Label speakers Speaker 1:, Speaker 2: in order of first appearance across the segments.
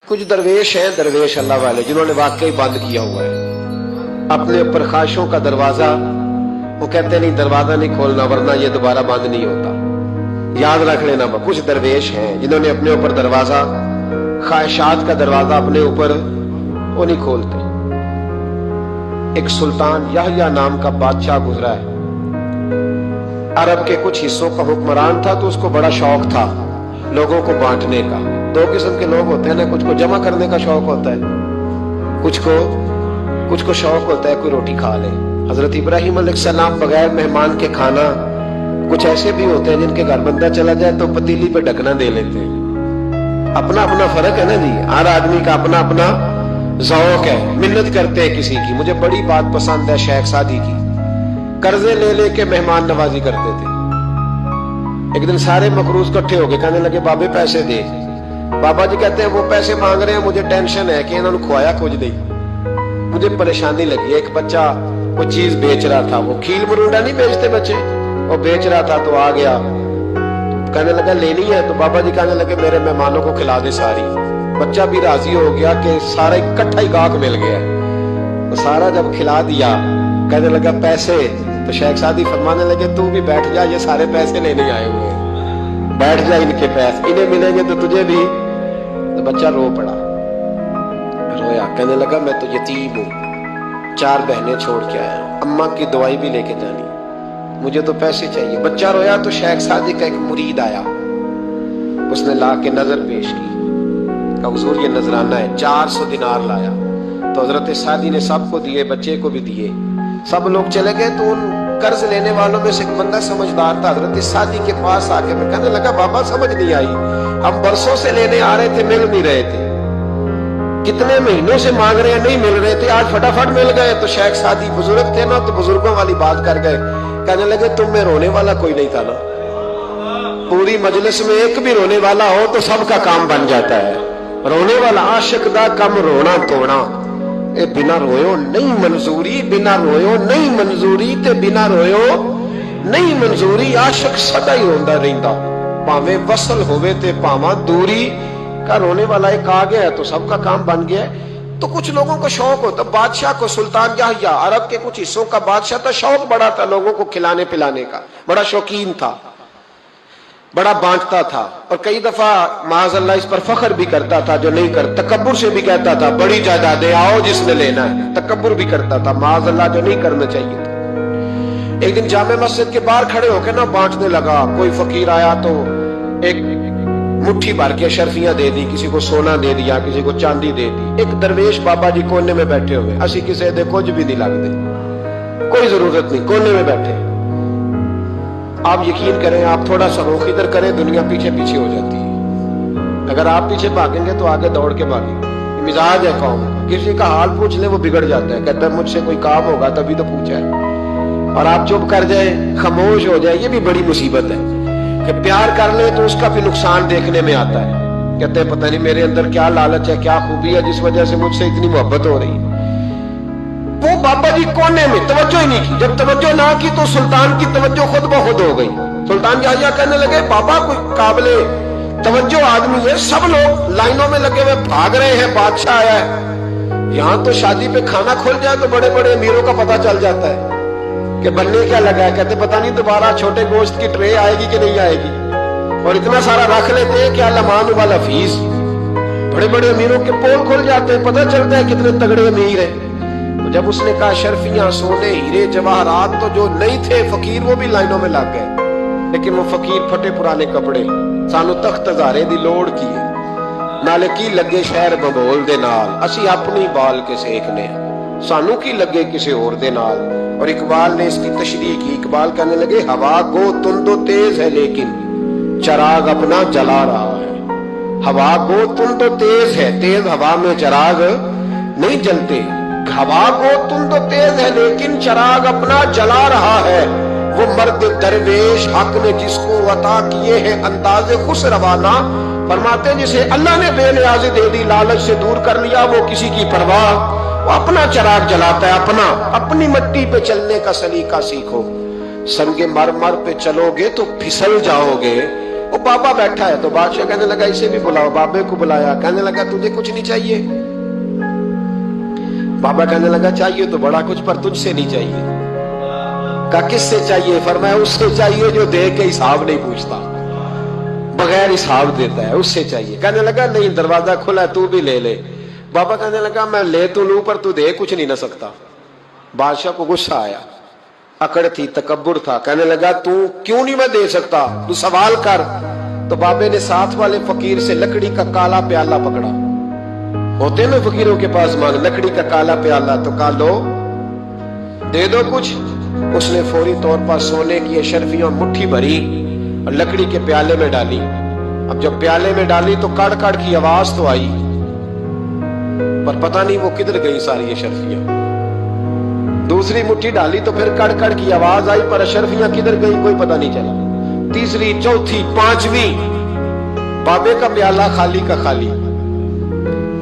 Speaker 1: कुछ दरवेश हैं, दरवेश अल्लाह वाले, जिन्होंने वाकई बंद किया हुआ है अपने ऊपर ख्वाहिशों का दरवाजा। वो कहते नहीं दरवाजा नहीं खोलना वरना ये दोबारा बंद नहीं होता। याद रख लेना, कुछ दरवेश हैं जिन्होंने अपने ऊपर दरवाजा, ख्वाहिशात का दरवाजा अपने ऊपर वो नहीं खोलते। एक सुल्तान याह्या नाम का बादशाह गुजरा है, अरब के कुछ हिस्सों का हुक्मरान था, तो उसको बड़ा शौक था लोगों को बांटने का। दो किस्म के लोग होते हैं ना, कुछ को जमा करने का शौक होता है, कुछ को शौक होता है कोई रोटी खा ले। हजरत इब्राहिम अलैहिस्सलाम बगैर मेहमान के खाना, कुछ ऐसे भी होते हैं जिनके घर बंदा चला जाए तो पतीली पे ढकना दे लेते हैं। अपना अपना फर्क है ना जी, हर आदमी का अपना अपना ज़ौक़ है। मिन्नत करते हैं किसी की। मुझे बड़ी बात पसंद है शेख सादी की, कर्जे ले लेके मेहमान नवाजी करते थे। एक दिन सारे मकरूज इकट्ठे हो गए, कहने लगे बाबे पैसे दे। बाबा जी कहते हैं वो पैसे मांग रहे हैं, मुझे टेंशन है कि इन्होंने खुआया कुछ नहीं, मुझे परेशानी लगी। एक बच्चा वो चीज बेच रहा था, वो खील मरूंडा नहीं बेचते बच्चे, वो बेच रहा था तो आ गया, कहने लगा लेनी है। तो बाबा जी कहने लगे मेरे मेहमानों को खिला दे सारी। बच्चा भी राजी हो गया कि सारा इकट्ठा ही गाहक मिल गया, तो सारा जब खिला दिया कहने लगा पैसे। तो शेख सादी फरमाने लगे तू भी बैठ जा, ये सारे पैसे लेने आए हुए हैं, बैठ जा, इनके पैसे इन्हें मिलेंगे तो तुझे भी। तो बच्चा रो पड़ा, रोया, कहने लगा मैं तो यतीम हूँ, 4 बहनें छोड़ के आया, अम्मा की दवाई भी लेके जानी, मुझे तो पैसे चाहिए। बच्चा रोया तो शेख सादी का एक मुरीद आया, उसने ला के नजर पेश की, कहा हुजूर ये नजराना है। 400 दिनार लाया तो हजरत सादी ने सबको दिए, बच्चे को भी दिए। सब लोग चले गए तो उन कर्ज लेने वालों में से एक बंदा समझदार था, हजरत सादी के पास आके मैं कहने लगा बाबा समझ नहीं आई, हम बरसों से लेने आ रहे थे, मिल नहीं रहे थे, कितने महीनों से मांग रहे हैं नहीं मिल रहे थे, आज फटाफट मिल गए। तो शेख सादी बुजुर्ग थे ना, तो बुजुर्गों वाली बात कर गए, कहने लगे तुम में रोने वाला कोई नहीं था ना, पूरी मजलिस में एक भी रोने वाला हो तो सबका काम बन जाता है। रोने वाला आशिक दा कम रोना तोड़ा, ए बिना रोयो नहीं मंजूरी, बिना रोयो नहीं मंजूरी, ते बिना रोयो नहीं मंजूरी। आशिक सदा ही रोंदा रहिंदा, भावे वसल होवे ते भावा दूरी का। रोने वाला एक आ गया है तो सबका काम बन गया है। तो कुछ लोगों को शौक होता, बादशाह को सुल्तान याह्या अरब के कुछ हिस्सों का बादशाह था, शौक बड़ा था लोगों को खिलाने पिलाने का, बड़ा शौकीन था, बड़ा बांटता था, और कई दफा माज़अल्लाह इस पर फख्र भी करता था जो नहीं करता, तकब्बुर से भी कहता था बड़ी जायदादें आओ जिसने लेना है, तकब्बुर भी करता था माज़अल्लाह, जो नहीं करना चाहिए था। एक दिन जामे मस्जिद के बाहर खड़े होकर ना बांटने लगा। कोई फकीर आया तो एक मुट्ठी भर के शर्फियां दे दी, किसी को सोना दे दिया, किसी को चांदी दे दी। एक दरवेश बाबा जी कोने में बैठे हुए, असी किसी दे कुछ भी नहीं लगते, कोई जरूरत नहीं, कोने में बैठे। आप यकीन करें, आप थोड़ा सा रुख इधर करें, दुनिया पीछे पीछे हो जाती है। अगर आप पीछे भागेंगे तो आगे दौड़ के भागेंगे। मिजाज है कौम, किसी का हाल पूछ ले वो बिगड़ जाता है, कहता है मुझसे कोई काम होगा तभी तो पूछा है। और आप चुप कर जाए, खामोश हो जाए, ये भी बड़ी मुसीबत है। कि प्यार कर ले तो उसका भी नुकसान देखने में आता है, कहते हैं पता नहीं मेरे अंदर क्या लालच है, क्या खूबी है जिस वजह से मुझसे इतनी मोहब्बत हो रही है। वो बाबा जी कोने में तवज्जो ही नहीं की। जब तवज्जो ना की तो सुल्तान की तवज्जो खुद ब खुद हो गई। सुल्तान याह्या कहने लगे बाबा कोई काबिले तवज्जो आदमी है, सब लोग लाइनों में लगे हुए भाग रहे हैं, बादशाह आया है। यहाँ तो शादी पे खाना खुल जाए तो बड़े बड़े अमीरों का पता चल जाता है कि बनने क्या लगा है। कहते पता नहीं दोबारा छोटे गोश्त की ट्रे आएगी कि नहीं आएगी, और इतना सारा रख लेते हैं क्या लमान वाला फीस। बड़े बड़े अमीरों के पोल खुल जाते हैं, पता चलता है कितने तगड़े अमीर हैं। तो जब उसने कहा शर्फियां सोने हीरे जवाहरात, तो जो नहीं थे फकीर वो भी लाइनों में लग गए। लेकिन वो फकीर फटे पुराने कपड़े, सानू तख्त हजारे दी लोड़ की है, नाले की लगे शहर बबोल दे नाल, असी अपनी बाल के सेकने, सानू की लगे किसी और दे नाल। और इकबाल ने इसकी तशरीह की। इकबाल कहने लगे हवा गो तुंदो तेज है लेकिन चराग अपना जला रहा है। हवा गो तुंदो तेज है, तेज हवा में चराग नहीं जलते। हवा गो तुंदो तेज है लेकिन चराग अपना जला रहा है। वो मर्द दरवेश हक ने जिसको अता किए हैं अंदाजे खुश रवाना, फरमाते जिसे अल्लाह ने बेनियाजी दे दी, लालच से दूर कर लिया, वो किसी की परवाह, वो अपना चराग जलाता है अपना। अपनी मिट्टी पे चलने का सलीका सीखो, संगे मर मर पे चलोगे तो फिसल जाओगे, वो बाबा बैठा है। तो बादशाह कहने लगा इसे भी बुलाओ। बाबे को बुलाया, कहने लगा तुझे कुछ नहीं चाहिए? बाबा कहने लगा चाहिए तो बड़ा कुछ, पर तुझसे नहीं चाहिए। कहा किससे चाहिए? फरमाया उससे चाहिए जो दे के हिसाब नहीं पूछता, बगैर हिसाब देता है, उससे चाहिए। कहने लगा नहीं, दरवाजा खुला है, तू भी ले ले। बाबा कहने लगा मैं ले तो लूं, पर तू दे कुछ नहीं ना सकता। बादशाह को गुस्सा आया, अकड़ थी, तकब्बुर था। कहने लगा तू क्यों नहीं मैं दे सकता, तू सवाल कर। तो बाबे ने साथ वाले फकीर से लकड़ी का काला प्याला पकड़ा, होते ना फकीरों के पास मांग, लकड़ी का काला प्याला। तो कहा लो दे दो कुछ। उसने फौरी तौर पर सोने की अशरफियां मुट्ठी भरी और लकड़ी के प्याले में डाली। अब जब प्याले में डाली तो कड़ कड़ की आवाज तो आई, पर पता नहीं वो किधर गई सारी अशरफियां। दूसरी मुट्ठी डाली तो फिर कड़ कड़ की आवाज आई, पर अशरफियां किधर गई कोई पता नहीं चला। तीसरी, चौथी, पांचवी, बाबे का प्याला खाली का खाली।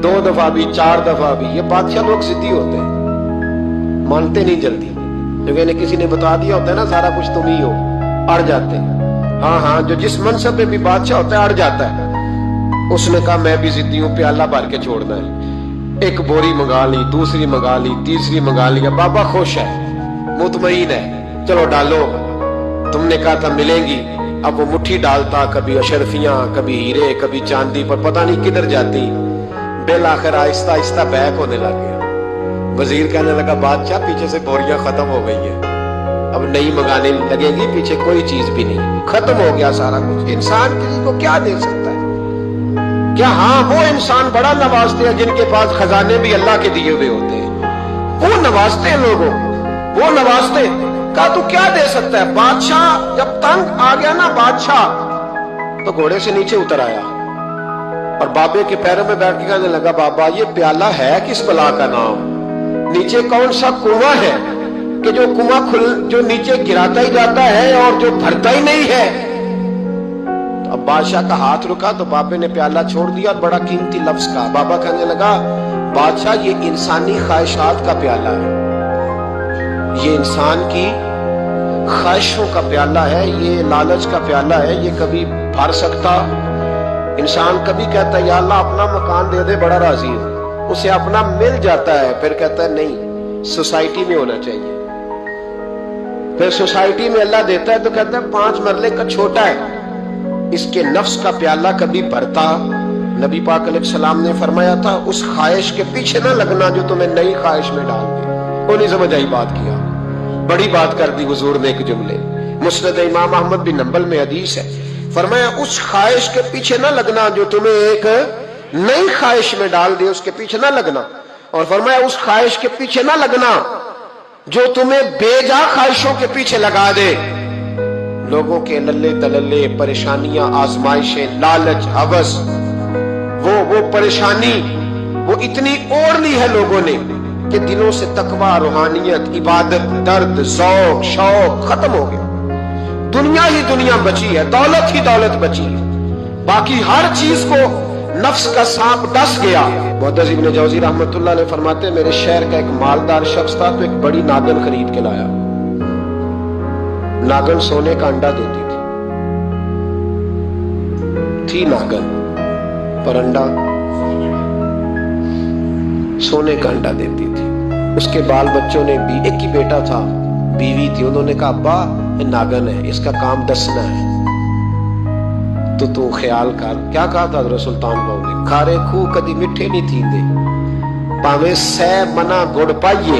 Speaker 1: 2 दफा भी, 4 दफा भी। ये बादशाह लोग जिद्दी होते हैं, मानते नहीं जल्दी, क्योंकि इन्हें किसी ने बता दिया होता है ना सारा कुछ तुम ही हो, अड़ जाते हैं। हाँ हाँ, जो जिस मनसब पे भी बादशाह होता है अड़ जाता है। उसने कहा मैं भी जिद्दी हूं, प्याला भर के छोड़ना है। एक बोरी मंगा ली, दूसरी मंगा ली, तीसरी मंगा लिया। बाबा खुश है, मुतमईन है, चलो डालो, तुमने कहा था मिलेंगी। अब वो मुट्ठी डालता, कभी अशरफियां, कभी हीरे, कभी चांदी, पर पता नहीं किधर जाती। बिल आखिर आहिस्ता आहिस्ता बैक होने लग गया। वजीर कहने लगा बादशाह पीछे से बोरियां खत्म हो गई है, अब नई मंगाने लगेगी, पीछे कोई चीज भी नहीं, खत्म हो गया सारा कुछ। इंसान किसी को क्या दे सकता है? क्या हाँ वो इंसान बड़ा नवाजते हैं जिनके पास खजाने भी अल्लाह के दिए हुए होते हैं, वो नवाजते हैं लोगों, वो नवाजते। कहा तू क्या दे सकता है? बादशाह जब तंग आ गया ना बादशाह, तो घोड़े से नीचे उतर आया और बाबे के पैरों में बैठ के कहने लगा बाबा ये प्याला है किस बला का नाम? नीचे कौन सा कुआं है कि जो कुआं जो नीचे गिराता ही जाता है और जो भरता ही नहीं है? तो अब बादशाह का हाथ रुका तो बाबे ने प्याला छोड़ दिया और बड़ा कीमती लफ्ज कहा। बाबा कहने लगा बादशाह ये इंसानी ख्वाहिशात का प्याला है, ये इंसान की ख्वाहिशों का प्याला है, ये लालच का प्याला है, ये कभी भर सकता। इंसान कभी कहता है या अल्लाह अपना मकान दे दे, बड़ा राजी है, उसे अपना मिल जाता है, फिर कहता है नहीं सोसाइटी में होना चाहिए। फिर सोसाइटी में अल्लाह देता है तो कहता है 5 मरले का छोटा है, इसके नफ्स का प्याला कभी भरता। नबी पाक अलैहिस्सलाम ने फरमाया था उस ख्वाहिश के पीछे ना लगना जो तुम्हें नई ख्वाहिश में डाल दे। वो नहीं समझ आई बात, किया बड़ी बात कर दी हुजूर ने एक जुमले। मुस्नद इमाम अहमद बिन हंबल में हदीस है, फरमाया उस ख्वाहिश के पीछे ना लगना जो तुम्हें एक नई ख्वाहिश में डाल दे, उसके पीछे ना लगना। और फरमाया उस ख्वाहिश के पीछे ना लगना जो तुम्हें बेजा ख्वाहिशों के पीछे लगा दे। लोगों के लल्ले तलल्ले, परेशानियां, आजमाइशें, लालच, हवस, वो परेशानी वो इतनी ओढ़ ली है लोगों ने कि दिलों से तकवा, रूहानियत, इबादत, दर्द, शौक खत्म हो गया। दुनिया ही दुनिया बची है, दौलत ही दौलत बची है, बाकी हर चीज को नफ्स का सांप डस गया। मुअद्दिस इब्न जौजी रहमतुल्लाह अलैह फरमाते मेरे शहर का एक मालदार शख्स था तो एक बड़ी नागन खरीद के लाया। नागन सोने का अंडा देती थी नागन, पर अंडा सोने का अंडा देती थी। उसके बाल बच्चों ने भी, एक ही बेटा था, बीवी थी, उन्होंने कहा अब्बा ये नागन है, इसका काम दसना है, तो तू ख्याल कर। क्या कहा था हज़रत सुल्तान बाहू ने? खारे खूह कदी मिठे नहीं थींदे, भावे सै मना गुड़ पाइए,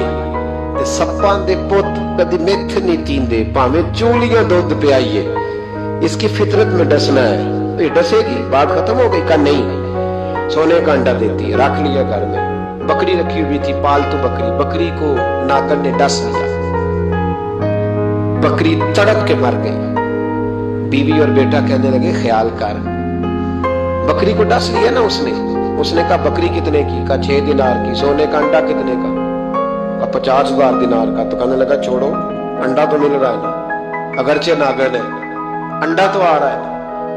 Speaker 1: ते सप्पां दे पुत कदी मिठ नहीं थींदे, भावे चूलियां दुध पियाइए, इसकी फितरत में डसना है। तो ये डसेगी, बात खत्म हो गई। का नहीं, सोने का अंडा देती है। रख लिया घर में। बकरी रखी हुई थी, पालतू बकरी, बकरी को नागन ने डस लिया, बकरी तड़प के मर गई। बीवी और बेटा कहने लगे ख्याल कर, बकरी को डस लिया ना उसने कहा बकरी कितने की? का 6 दिनार की। सोने का अंडा कितने का? का 50,000 दिनार का। तो कहने लगा छोड़ो, अंडा तो मिल रहा है ना, अगरचे नागन है, अंडा तो आ रहा है।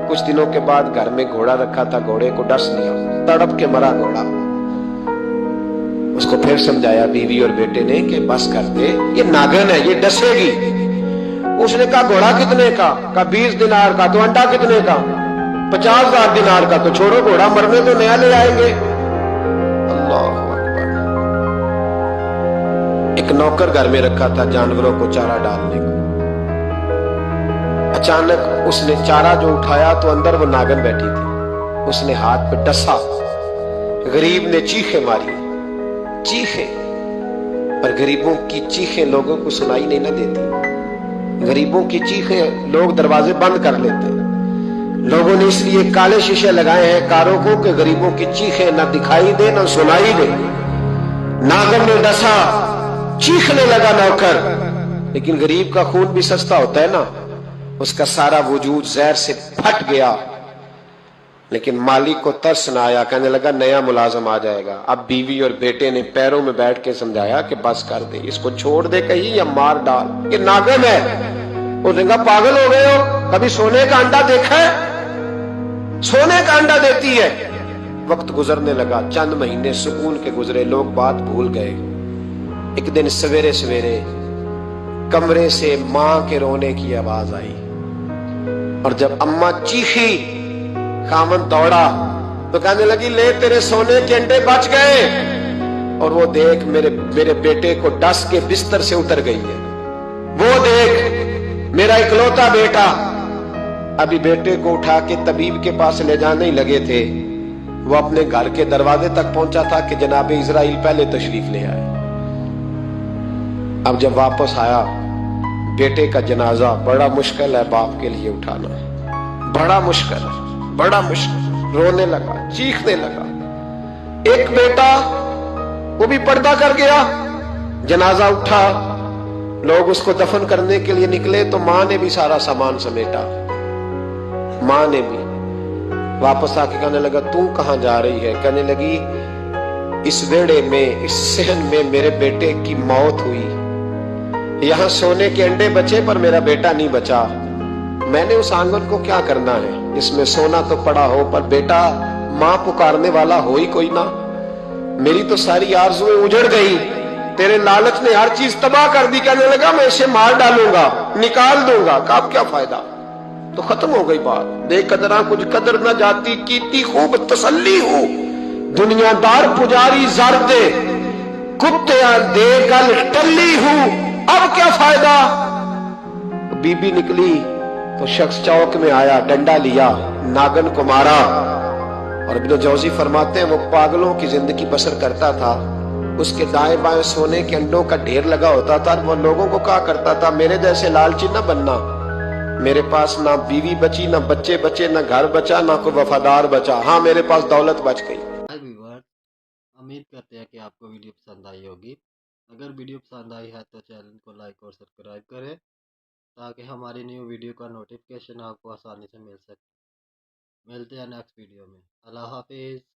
Speaker 1: कुछ दिनों के बाद घर में घोड़ा रखा था, घोड़े को डस लिया, तड़प के मरा घोड़ा। उसको फिर समझाया बीवी और बेटे ने कि बस कर दे, ये नागन है, ये डसेगी। उसने कहा घोड़ा कितने का? 20 दिनार का। तो अंडा कितने का? 50,000 दिनार का तो छोड़ो, घोड़ा मरने तो नया ले आएंगे। अल्लाह अकबर। एक नौकर घर में रखा था जानवरों को चारा डालने को। अचानक उसने चारा जो उठाया तो अंदर वो नागन बैठी थी। उसने हाथ पे डसा, गरीब ने चीखें मारी, चीखें, पर गरीबों की चीखें लोगों को सुनाई नहीं ना देती। गरीबों की चीखें लोग दरवाजे बंद कर लेते हैं। लोगों ने इसलिए काले शीशे लगाए हैं कारों को कि गरीबों की चीखें ना दिखाई दे ना सुनाई दे। नागर ने डसा, चीखने लगा नौकर, लेकिन गरीब का खून भी सस्ता होता है ना, उसका सारा वजूद जहर से फट गया। लेकिन मालिक को तरस ना आया, कहने लगा नया मुलाजम आ जाएगा। अब बीवी और बेटे ने पैरों में बैठ के समझाया कि बस कर दे, इसको छोड़ दे कहीं या मार डाल, ये नागन है। उसने कहा पागल हो गए हो, कभी सोने का अंडा देखा है? सोने का अंडा देती है। वक्त गुजरने लगा, चंद महीने सुकून के गुजरे, लोग बात भूल गए। एक दिन सवेरे सवेरे कमरे से मां के रोने की आवाज आई, और जब अम्मा चीखी, खामन दौड़ा तो कहने लगी ले तेरे सोने के अंडे बच गए। और वो देख मेरे बेटे को डस के बिस्तर से उतर गई है। वो देख मेरा इकलौता बेटा। अभी बेटे को उठा के तबीब के पास ले जाने ही लगे थे, वो अपने घर के दरवाजे तक पहुंचा था कि जनाब इजराइल पहले तशरीफ ले आए। अब जब वापस आया, बेटे का जनाजा बड़ा मुश्किल है बाप के लिए उठाना, बड़ा मुश्किल है, बड़ा मुश्किल। रोने लगा, चीखने लगा। एक बेटा वो भी पर्दा कर गया। जनाजा उठा, लोग उसको दफन करने के लिए निकले तो मां ने भी सारा सामान समेटा। मां ने भी वापस आके कहने लगा तू कहां जा रही है? कहने लगी इस वेड़े में, इस सहन में मेरे बेटे की मौत हुई। यहां सोने के अंडे बचे पर मेरा बेटा नहीं बचा। मैंने उस आंगन को क्या करना है जिसमें सोना तो पड़ा हो पर बेटा मां पुकारने वाला हो ही कोई ना। मेरी तो सारी आरज़ुएं उजड़ गई, तेरे लालच ने हर चीज तबाह कर दी। कहने लगा मैं इसे मार डालूंगा, निकाल दूंगा। का क्या फायदा, तो खत्म हो गई बात। बेकदरा कुछ कदर न जाती, कीती खूब तसल्ली हूं। दुनियादार पुजारी जर दे, कुत्ते दे गल टल्ली हूं। अब क्या फायदा। बीबी निकली तो शख्स चौक में आया, डंडा लिया, नागन को मारा। और इब्न जौजी फरमाते हैं वो पागलों की जिंदगी बसर करता था। उसके दाएं बाएं सोने के अंडों का ढेर लगा होता था। वो लोगों को कहा करता था मेरे जैसे लालची न बनना। मेरे पास ना बीवी बची, ना बच्चे बचे, ना घर बचा, ना कोई वफादार बचा। हाँ मेरे पास दौलत बच गई।
Speaker 2: हाय व्यूअर्स, उम्मीद करते हैं कि आपको वीडियो पसंद आई होगी। अगर वीडियो पसंद आई है तो चैनल को लाइक और सब्सक्राइब करें ताकि हमारी न्यू वीडियो का नोटिफिकेशन आपको आसानी से मिल सके। मिलते हैं नेक्स्ट वीडियो में। अल्लाह हाफिज़।